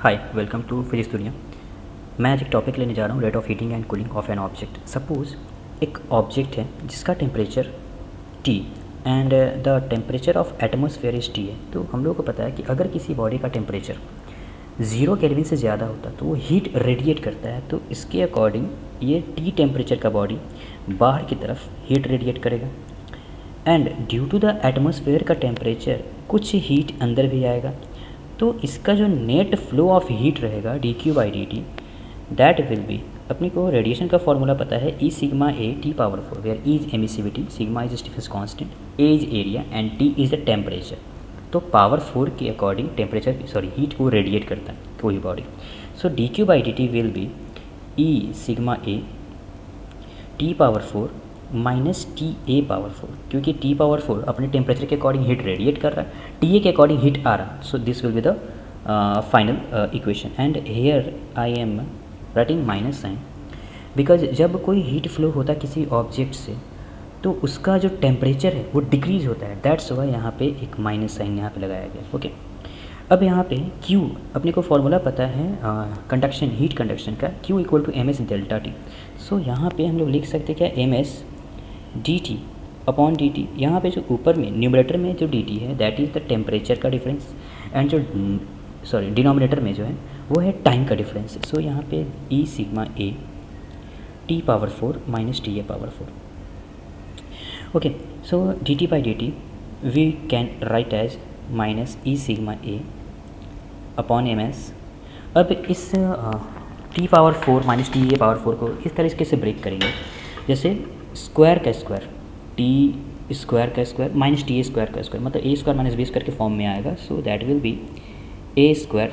Hi welcome to physics दुनिया। मैं आज एक टॉपिक लेने जा रहा हूँ, rate of heating and cooling of an object. Suppose एक ऑब्जेक्ट है जिसका temperature T and the temperature of atmosphere is T है। तो हम लोगों को पता है कि अगर किसी बॉडी का टेम्परेचर 0 केल्विन से ज़्यादा होता है तो वो हीट रेडिएट करता है। तो इसके अकॉर्डिंग ये T टेम्परेचर का बॉडी बाहर की तरफ हीट रेडिएट करेगा and due to the atmosphere का टेम्परेचर कुछ हीट अंदर भी आएगा। तो इसका जो नेट फ्लो ऑफ हीट रहेगा dQ/dt दैट विल बी, अपने को रेडिएशन का फॉर्मूला पता है, E sigma A T⁴, where E is emissivity, sigma is Stefan's constant, A is area and T is the temperature. तो पावर 4 के according temperature heat को radiate करता है कोई body. So dQ/dt will be E sigma A T⁴ minus TA⁴, क्योंकि T⁴ अपने temperature के according heat radiate कर रहा है, TA के अकॉर्डिंग हीट आ रहा है। So this will be the final equation and here I am writing minus sign, because जब कोई हीट फ्लो होता है किसी ऑब्जेक्ट से तो उसका जो टेम्परेचर है वो डिक्रीज होता है, दैट्स वाई यहाँ पे एक माइनस साइन यहाँ पे लगाया गया। ओके, अब यहाँ पे Q अपने को फॉर्मूला पता है कंडक्शन, हीट कंडक्शन का, Q equal to MS delta T। So यहाँ पे हम लोग लिख सकते हैं क्या, MS dt अपॉन dt। यहाँ पे जो ऊपर में न्यूमरेटर में जो dt है दैट इज़ द टेम्परेचर का डिफरेंस एंड जो डिनोमिनेटर में जो है वो है टाइम का डिफरेंस। सो यहाँ पे E sigma A T⁴ minus TA⁴। Okay, so dt/dt we can write as minus E sigma A upon MS। अब इस T⁴ माइनस TA⁴ को इस तरीके से ब्रेक करेंगे, जैसे स्क्वायर का स्क्वायर, T² माइनस TA² का स्क्वायर, मतलब A² माइनस B² के फॉर्म में आएगा। So that will be A²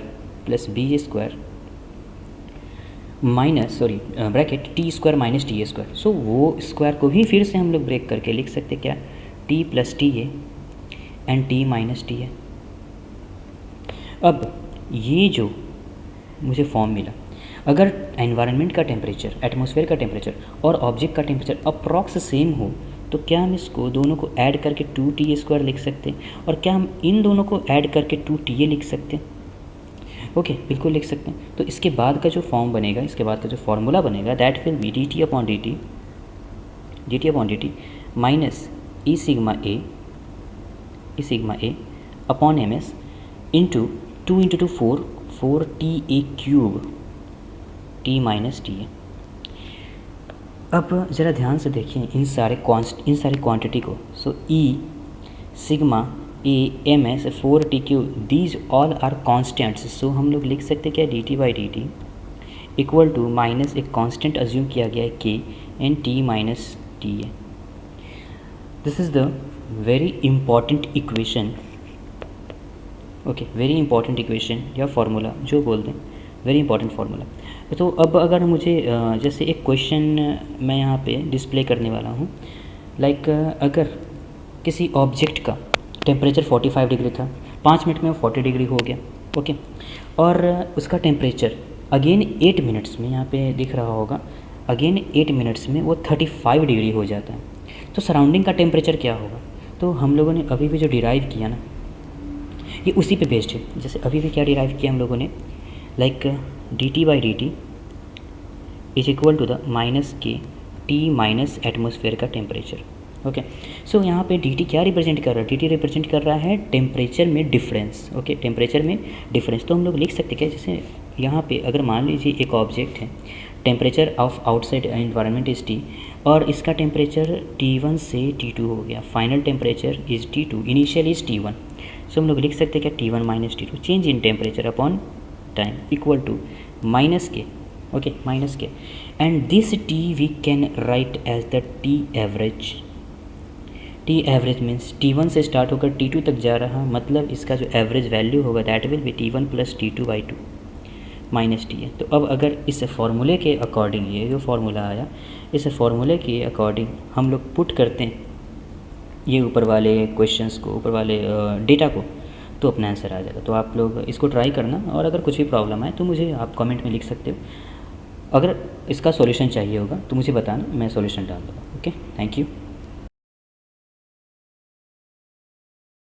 plus B² minus bracket T² minus TA²। सो वो स्क्वायर को भी फिर से हम लोग ब्रेक करके लिख सकते क्या, T plus TA and T minus TA। अब ये जो मुझे फॉर्म मिला, अगर एनवायरनमेंट का टेम्परेचर, एटमॉस्फेयर का टेम्परेचर और ऑब्जेक्ट का टेम्परेचर अप्रॉक्स सेम हो तो क्या हम इसको दोनों को ऐड करके 2T² लिख सकते हैं, और क्या हम इन दोनों को ऐड करके 2TA लिख सकते हैं? ओके, बिल्कुल लिख सकते हैं। तो इसके बाद का जो फॉर्म बनेगा, इसके बाद का जो फॉर्मूला बनेगा that will be dt minus E sigma A upon MS into 2 into 2 4 TA³ T minus TA। अब ज़रा ध्यान से देखिए इन सारे क्वांटिटी को। So E sigma A MS 4T³ these all are constants. So हम लोग लिख सकते क्या, dt/dt इक्वल टू माइनस एक कांस्टेंट अज्यूम किया गया है K and T minus TA। This is the very important equation. Okay, very important equation या फार्मूला जो बोल दें, वेरी इंपॉर्टेंट फार्मूला। तो अब अगर मुझे जैसे एक क्वेश्चन मैं यहाँ पे डिस्प्ले करने वाला हूँ, लाइक अगर किसी ऑब्जेक्ट का टेम्परेचर 45 डिग्री था, 5 मिनट में वो 40 डिग्री हो गया। ओके, और उसका टेम्परेचर अगेन 8 मिनट्स में, यहाँ पे दिख रहा होगा, अगेन 8 मिनट्स में वो 35 डिग्री हो जाता है। तो सराउंडिंग का टेम्परेचर क्या होगा? तो हम लोगों ने अभी भी जो डिराइव किया ना, ये उसी पे बेस्ड है। जैसे अभी भी क्या डिराइव किया हम लोगों ने, like dt/dt is equal to the minus K T minus atmosphere का टेम्परेचर। ओके, सो यहाँ पे dt क्या रिप्रेजेंट कर रहा है, dt रिप्रेजेंट कर रहा है टेम्परेचर में डिफरेंस। ओके, टेम्परेचर में डिफरेंस। तो हम लोग लिख सकते क्या, जैसे यहाँ पे अगर मान लीजिए एक ऑब्जेक्ट है, temperature of outside environment is T और इसका टेम्परेचर T1 से T2 हो गया, final temperature is T2, initial is T1। So हम लोग लिख सकते हैं क्या, T1 माइनस T2 change in temperature upon time equal to minus K। Okay, minus K and this T we can write as the T average. T average means T1 से start होकर T2 तक जा रहा, मतलब इसका जो एवरेज वैल्यू होगा that will be T1 plus T2/2 minus T है। तो अब अगर इस फार्मूले के अकॉर्डिंग, ये जो फार्मूला आया, इस फार्मूले के अकॉर्डिंग हम लोग पुट करते हैं ये ऊपर वाले क्वेश्चंस को, ऊपर वाले डेटा को, तो अपना आंसर आ जाएगा। तो आप लोग इसको ट्राई करना, और अगर कुछ भी प्रॉब्लम आए तो मुझे आप कमेंट में लिख सकते हो। अगर इसका सॉल्यूशन चाहिए होगा तो मुझे बताना, मैं सॉल्यूशन डाल दूँगा। Okay, thank you.